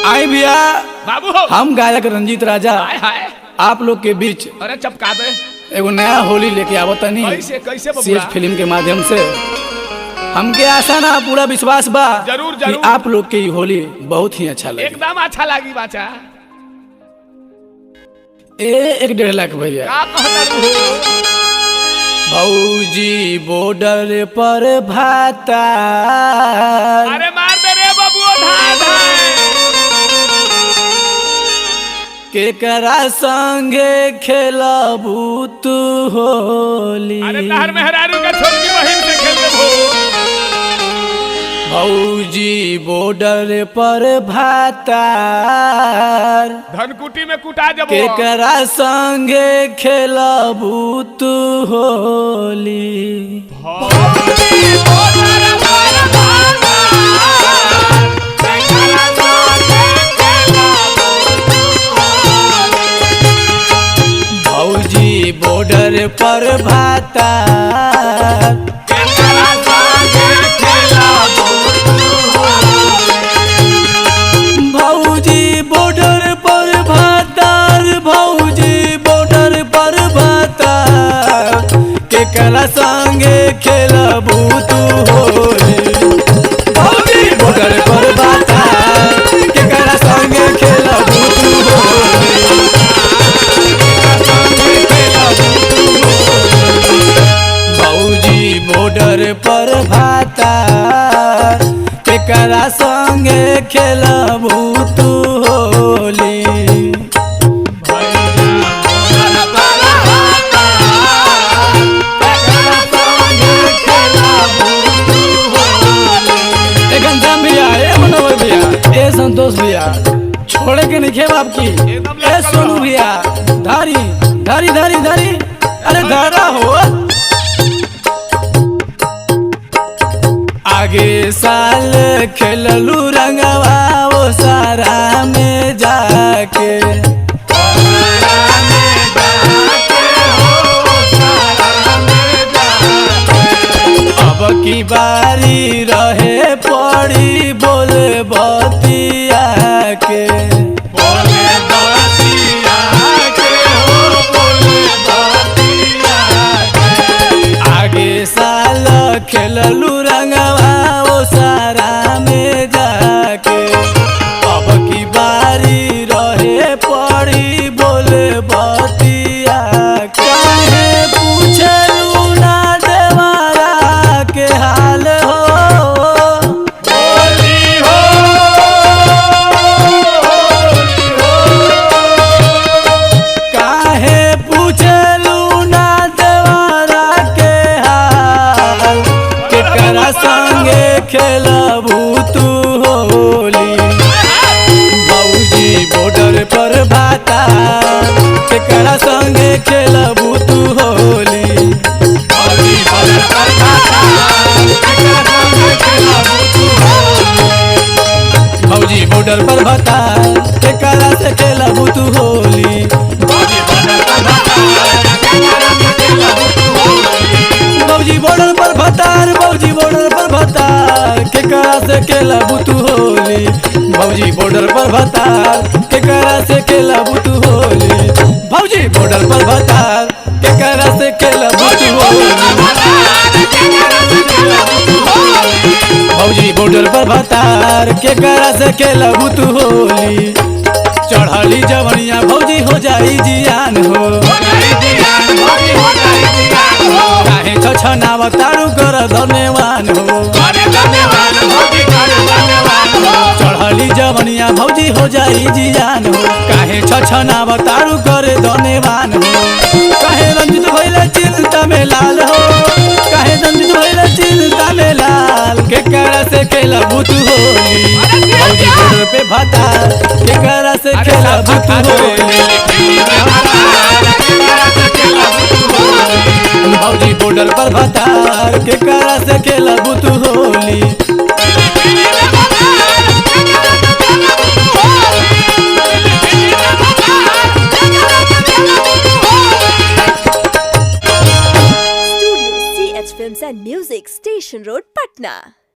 आई भैया बाबू हो। हम गायक रंजीत राजा हाय हाय। आप लोग के बीच अरे चपका दे। एगो नया होली लेके आवतनी कैसे कैसे बबुआ? सीएच फिल्म के माध्यम से। हमके आशा ना पूरा विश्वास बा जरूर, कि जरूर। आप लोग के ये होली बहुत ही अच्छा लगे। एकदम अच्छा लगी बाचा। 1.5 लाख भैया। का कहता तू? भौजी बॉर्डर पर भाता अरे मार दे रे बबुओ धा केकरा संगे खेलबू तू होली। अरे तहर मेहरारू के छोटकी बहिन से खेलते हो। भौजी बॉर्डर पर भाता धनकुटी में कुटा जब केकरा संगे खेलबू तू होली। भौजी बॉर्डर पर भाता भौजी बॉर्डर पर भातार भौजी बॉर्डर पर भातार केकरा संगे खेलबू तू होली। भौजी बॉर्डर पर भातार केकरा संगे खेलबू तू होली। भौजी बॉर्डर पर भातार केकरा संगे खेलबू तू होली। घनश्याम भैया, ए मनोहर भैया, ए संतोष भैया, छोड़े के नहीं खेब आपकी। ए सोनू भैया, धारी धारी धारी धारी, अरे धारा हो। आगे साल खेललू रंगवा वो सारा में जाके अब की बारी रहे पड़ी बोले बतिया के। आगे साल खेललू रंगवा वो सारा में जाके अब की बारी रहे पड़ी बोले बतिया। काहे पूछलू ना देवारा के हाल हो। होली हो, होली हो। काहे पूछलू ना देवारा के हाल केकरा संगे खेलबू तू होली। भौजी बॉर्डर पर भाता केकरा संगे खेलबू तू होली। भौजी बॉर्डर पर भाता केकरा संगे खेलबू तू होली। भौजी बॉर्डर पर भाता केकरा से खेलबू तू होली। भौजी बॉर्डर पर भाता केकरा से खेलबू तू होली। भौजी बॉर्डर पर भतार भौजी बॉर्डर पर भतार केकरा से खेलबू तू होली। भौजी बॉर्डर पर भतार केकरा से खेलबू तू होली। भौजी बॉर्डर पर भतार केकरा से खेलबू तू होली। भौजी बॉर्डर पर भतार केकरा से खेलबू तू होली। चढ़ली जवनिया भौजी हो जाई जियान हो। काहे छछनाव तारू कर धन्यवान हो। चढ़ली जवनिया भौजी हो जाई जियान हो। काहे छछनाव तारू कर धन्यवान हो। काहे रंजित भइले चिंता में लाल हो। काहे रंजित भइले चिंता में लाल केकरा से खेलबू तू होली। भौजी बॉर्डर पे भाता केकरा से खेलबू तू होली। भौजी बॉर्डर पर भतार केकरा से खेलबू तू Holi. Studio CH Films and Music, Station Road, Patna.